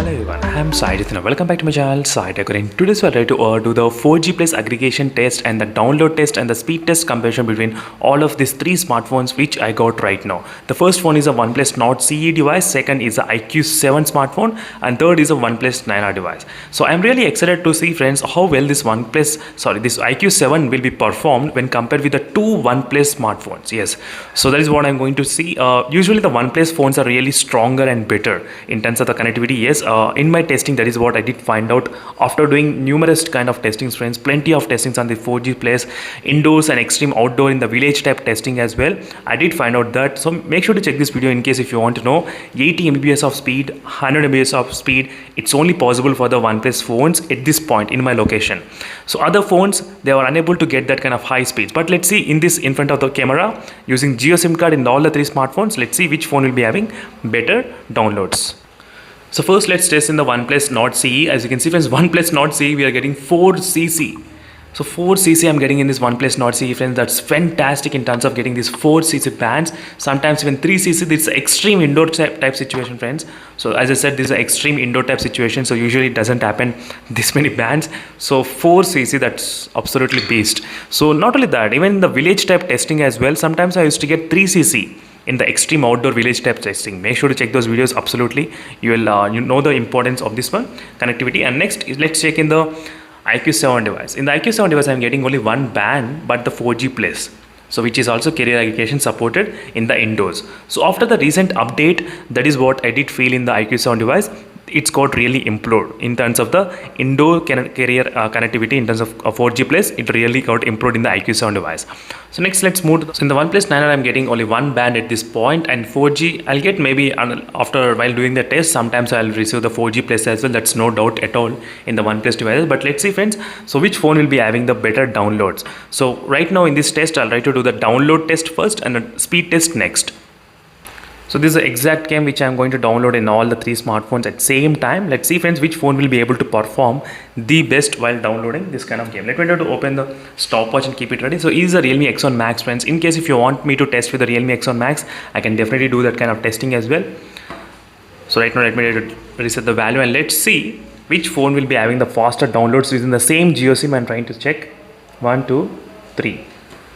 Hello everyone, I'm Sai Jitna. Welcome back to my channel, Sai Tech. In today's video, I'll try to do the 4G plus aggregation test and the download test and the speed test comparison between all of these three smartphones which I got right now. The first one is a OnePlus Nord CE device, second is the IQ7 smartphone, and third is a OnePlus 9R device. So I'm really excited to see, friends, how well this IQ7 will be performed when compared with the two OnePlus smartphones. Yes, so that is what I'm going to see. Usually the OnePlus phones are really stronger and better in terms of the connectivity. Yes, in my testing, that is what I did find out after doing numerous kind of testings, friends. Plenty of testings on the 4G plus indoors and extreme outdoor in the village type testing as well. I did find out that. So make sure to check this video in case if you want to know. 80 Mbps of speed, 100 Mbps of speed. It's only possible for the OnePlus phones at this point in my location. So other phones, they were unable to get that kind of high speeds. But let's see in front of the camera using Jio SIM card in all the three smartphones. Let's see which phone will be having better downloads. So first let's test in the OnePlus Nord CE. As you can see, friends, OnePlus Nord CE, we are getting 4cc. So 4cc I'm getting in this OnePlus Nord CE, friends. That's fantastic in terms of getting these 4cc bands. Sometimes even 3cc. This is extreme indoor type situation, friends. So as I said, this is an extreme indoor type situation. So usually it doesn't happen this many bands. So 4cc, that's absolutely beast. So not only that, even in the village type testing as well, sometimes I used to get 3cc in the extreme outdoor village type testing. Make sure to check those videos. Absolutely, you will you know the importance of this one, connectivity. And next let's check in the IQ7 device. In the IQ7 device, I'm getting only one band, but the 4G plus, so which is also carrier aggregation supported in the indoors. So after the recent update, that is what I did feel in the IQ7 device. It's got really improved in terms of the indoor carrier connectivity. In terms of 4G plus, it really got improved in the IQ7 device. So next let's move to so in the OnePlus 9R, I'm getting only one band at this point, and 4G I'll get maybe after while doing the test. Sometimes I'll receive the 4G plus as well. That's no doubt at all in the OnePlus devices. But let's see, friends, so which phone will be having the better downloads. So right now in this test, I'll try to do the download test first and the speed test next. So this is the exact game which I'm going to download in all the three smartphones at same time. Let's see, friends, which phone will be able to perform the best while downloading this kind of game. Let me try to open the stopwatch and keep it ready. So it is a Realme X1 Max, friends. In case if you want me to test with the Realme X1 Max, I can definitely do that kind of testing as well. So right now let me reset the value and let's see which phone will be having the faster downloads using the same Jio SIM. I'm trying to check. 1, 2, 3.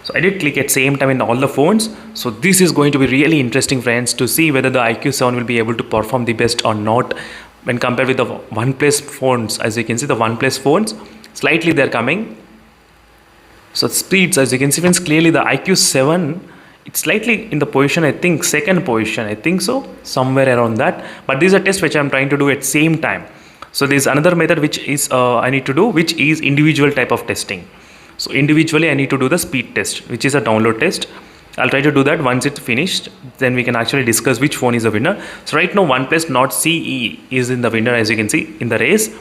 So I did click at same time in all the phones. So this is going to be really interesting, friends, to see whether the IQ7 will be able to perform the best or not when compared with the OnePlus phones. As you can see, the OnePlus phones, slightly they're coming. So speeds, as you can see, friends, clearly the IQ7, it's slightly in the position, I think, second position. I think so, somewhere around that. But this is a test which I'm trying to do at same time. So there's another method which is I need to do, which is individual type of testing. So individually I need to do the speed test, which is a download test. I'll try to do that once it's finished. Then we can actually discuss which phone is the winner. So right now OnePlus Nord CE is in the winner, as you can see in the race,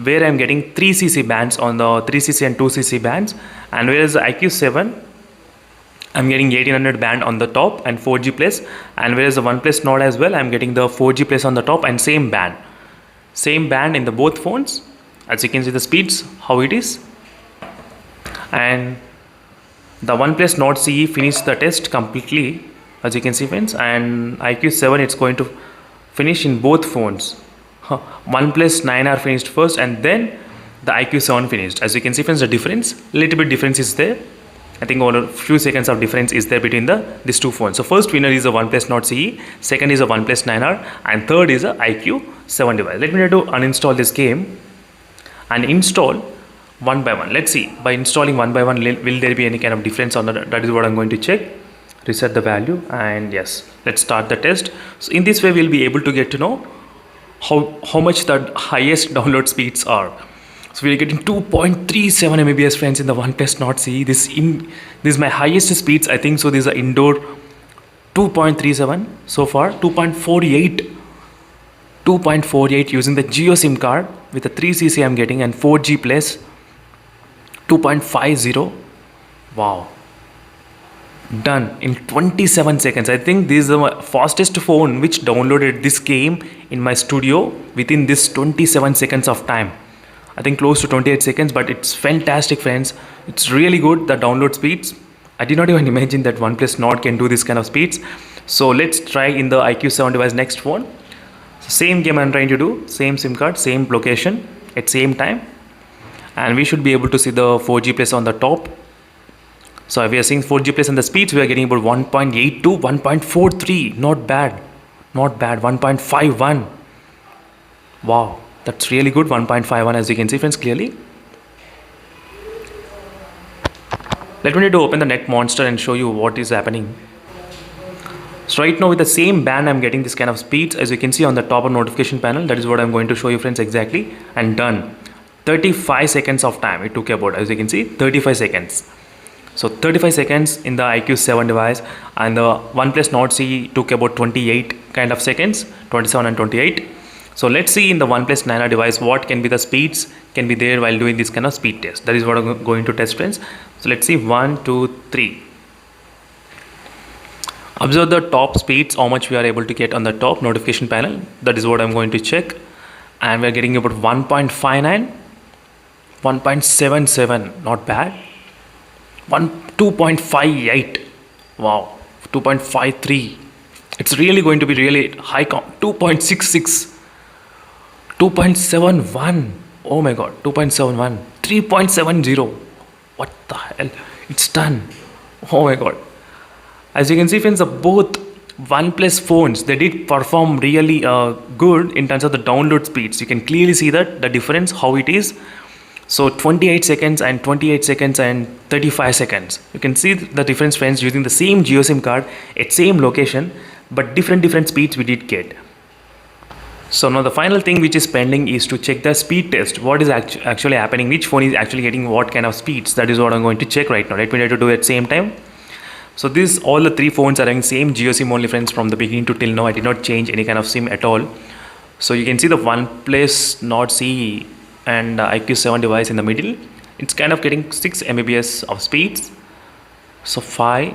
where I'm getting 3cc bands on the 3cc and 2cc bands, and whereas the IQ7 I'm getting 1800 band on the top and 4G plus, and whereas the OnePlus Nord as well, I'm getting the 4G plus on the top and same band in the both phones. As you can see the speeds how it is. And the OnePlus Nord CE finished the test completely, as you can see, friends, and IQ7 it's going to finish in both phones. OnePlus 9R finished first and then the IQ7 finished. As you can see, friends, the difference, little bit difference is there. I think over a few seconds of difference is there between these two phones. So first winner is the OnePlus Nord CE, second is the OnePlus 9R, and third is the IQ7 device. Let me try to uninstall this game and install one by one. Let's see, by installing one by one, will there be any kind of difference on that? That is what I'm going to check. Reset the value, and yes, let's start the test. So in this way we'll be able to get to know how much the highest download speeds are. So we're getting 2.37 Mbps, friends, in the OnePlus Nord CE. This is my highest speeds, I think. So this is an indoor 2.37 so far. 2.48 using the Jio SIM card with the 3cc I'm getting, and 4G plus 2.50. Wow, done in 27 seconds. I think this is the fastest phone which downloaded this game in my studio within this 27 seconds of time. I think close to 28 seconds, but it's fantastic, friends. It's really good, the download speeds. I did not even imagine that OnePlus Nord can do this kind of speeds. So let's try in the IQ7 device next phone. Same game I'm trying to do, same SIM card, same location at same time, and we should be able to see the 4G plus on the top. So if we are seeing 4G plus and the speeds, we are getting about 1.82, 1.43. Not bad, not bad. 1.51. Wow, that's really good. 1.51, as you can see, friends, clearly. Let me need to open the Net Monster and show you what is happening. So right now with the same band, I'm getting this kind of speeds, as you can see on the top of notification panel. That is what I'm going to show you, friends, exactly. And done. 35 seconds of time it took about, as you can see, 35 seconds. So 35 seconds in the IQ7 device, and the OnePlus Nord CE took about 28 kind of seconds, 27 and 28. So let's see in the OnePlus 9R device what can be the speeds can be there while doing this kind of speed test. That is what I'm going to test, friends. So let's see, 1, 2, 3. Observe the top speeds, how much we are able to get on the top notification panel. That is what I'm going to check. And we're getting about 1.59, 1.77, not bad. 2.58, wow, 2.53. It's really going to be really high count. 2.66, 2.71. Oh my god, 2.71, 3.70. What the hell? It's done. Oh my god. As you can see, friends, both OnePlus phones, they did perform really good in terms of the download speeds. You can clearly see that the difference, how it is. So 28 seconds and 28 seconds and 35 seconds. You can see the difference, friends, using the same GeoSIM card at same location, but different speeds we did get. So now the final thing which is pending is to check the speed test. What is actually happening? Which phone is actually getting what kind of speeds? That is what I'm going to check right now. Let me try to do it at same time. So this, all the three phones are having same GeoSIM only, friends, from the beginning to till now. I did not change any kind of SIM at all. So you can see the OnePlus Nord CE and IQ7 device in the middle. It's kind of getting 6 Mbps of speeds. So 5.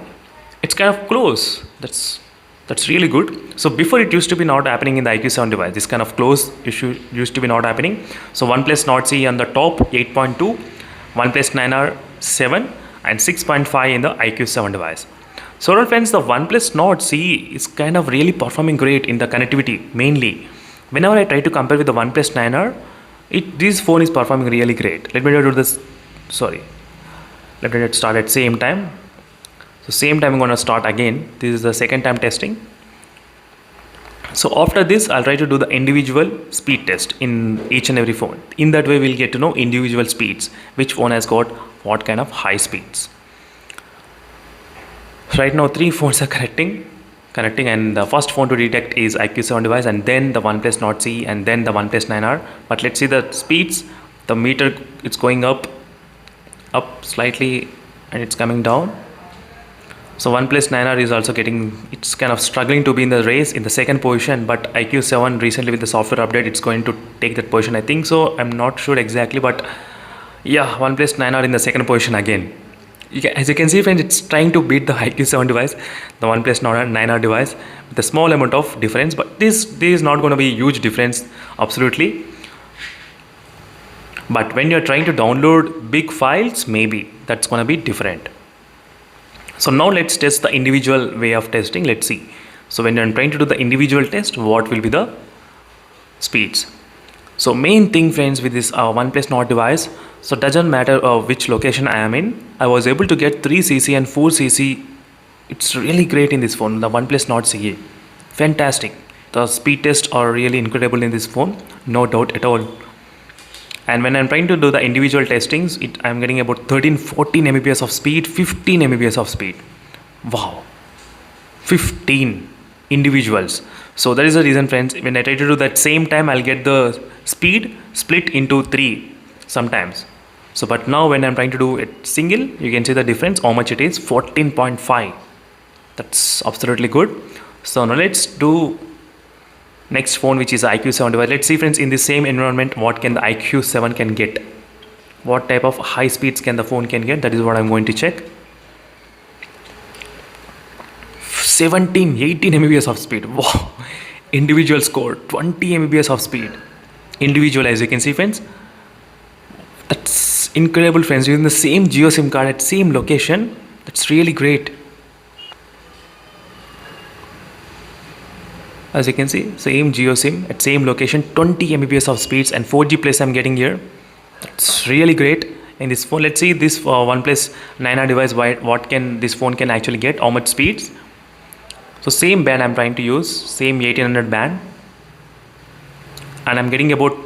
It's kind of close. That's really good. So before, it used to be not happening in the IQ7 device. This kind of close issue used to be not happening. So OnePlus Nord CE on the top 8.2, OnePlus 9R 7 and 6.5 in the IQ7 device. So well, friends, the OnePlus Nord CE is kind of really performing great in the connectivity mainly. Whenever I try to compare with the OnePlus 9R, this phone is performing really great. Let me do this. Sorry. Let me start at same time. So same time I'm going to start again. This is the second time testing. So after this, I'll try to do the individual speed test in each and every phone. In that way, we'll get to know individual speeds, which phone has got what kind of high speeds. So right now, 3 phones are connecting, and the first phone to detect is IQ7 device, and then the OnePlus Nord CE, and then the OnePlus 9R. But let's see the speeds. The meter, it's going up slightly, and it's coming down. So OnePlus 9R is also it's kind of struggling to be in the race in the second position, but IQ7 recently with the software update, it's going to take that position, I think so. I'm not sure exactly, but yeah, OnePlus 9R in the second position again. As you can see, friends, it's trying to beat the IQ7 device, the OnePlus 9R device, with a small amount of difference, but this is not going to be a huge difference, absolutely. But when you're trying to download big files, maybe that's going to be different. So now let's test the individual way of testing. Let's see. So when I'm trying to do the individual test, what will be the speeds? So main thing, friends, with this OnePlus Nord device, so doesn't matter which location I am in, I was able to get 3cc and 4cc. It's really great in this phone, the OnePlus Nord CE. Fantastic. The speed tests are really incredible in this phone, no doubt at all. And when I'm trying to do the individual testings, I'm getting about 13-14 Mbps of speed, 15 Mbps of speed. Wow, 15 individuals. So that is the reason, friends, when I try to do that same time, I'll get the speed split into 3 sometimes. So but now when I'm trying to do it single, you can see the difference, how much it is, 14.5. That's absolutely good. So now let's do next phone, which is IQ7 device. Let's see, friends, in the same environment, what can the IQ7 can get, what type of high speeds can the phone can get. That is what I'm going to check. 17-18 Mbps of speed. Wow. Individual score 20 Mbps of speed, individual, as you can see, friends. That's incredible, friends, using the same GeoSIM card at same location. That's really great. As you can see, same Jio SIM at same location, 20 Mbps of speeds and 4G plus I'm getting here. It's really great in this phone. Let's see this OnePlus 9R device, what can this phone can actually get, how much speeds. So same band I'm trying to use, same 1800 band, and I'm getting about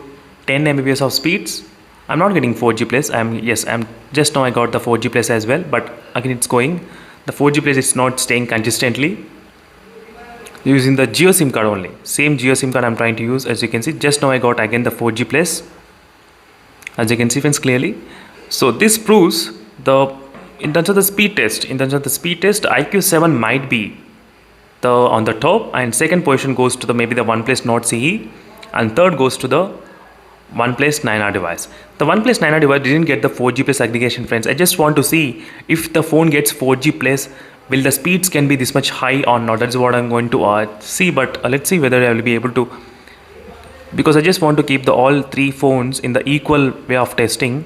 10 Mbps of speeds. I'm not getting 4G plus. I'm just now I got the 4G plus as well, but again it's going. The 4G plus is not staying consistently. Using the Jio SIM card only. Same Jio SIM card I'm trying to use. As you can see, just now I got again the 4G plus. As you can see friends clearly. So this proves in terms of the speed test, IQ7 might be on the top, and second position goes to maybe the OnePlus Nord CE, and third goes to the OnePlus 9R device. The OnePlus 9R device didn't get the 4G plus aggregation friends. I just want to see if the phone gets 4G plus, will the speeds can be this much high or not. That's what I'm going to see, but let's see whether I will be able to, because I just want to keep all three phones in the equal way of testing.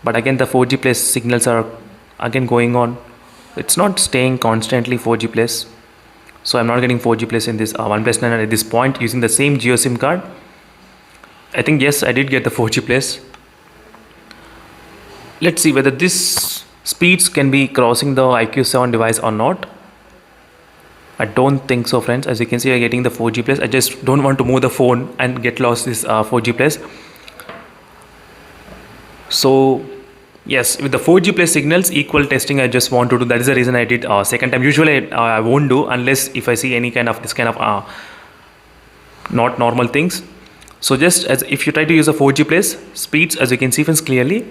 But again the 4G plus signals are again going on. It's not staying constantly 4G plus. So I'm not getting 4G plus in this OnePlus 9R at this point using the same Jio SIM card. I think yes, I did get the 4G plus. Let's see whether this speeds can be crossing the IQ7 device or not. I don't think so friends. As you can see, I'm getting the 4G plus. I just don't want to move the phone and get lost this 4G plus. So yes, with the 4G plus signals, equal testing I just want to do. That is the reason I did second time. Usually I won't do unless if I see any kind of this kind of not normal things. So just as if you try to use a 4G plus speeds, as you can see friends clearly.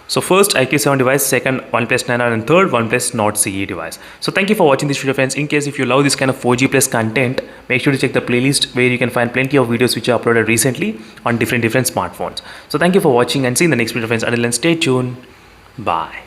So first IQ7 device, second OnePlus 9R, and third OnePlus Nord CE device. So thank you for watching this video friends. In case if you love this kind of 4G plus content, make sure to check the playlist where you can find plenty of videos which I uploaded recently on different smartphones. So thank you for watching and see you in the next video friends. Until then, stay tuned. Bye.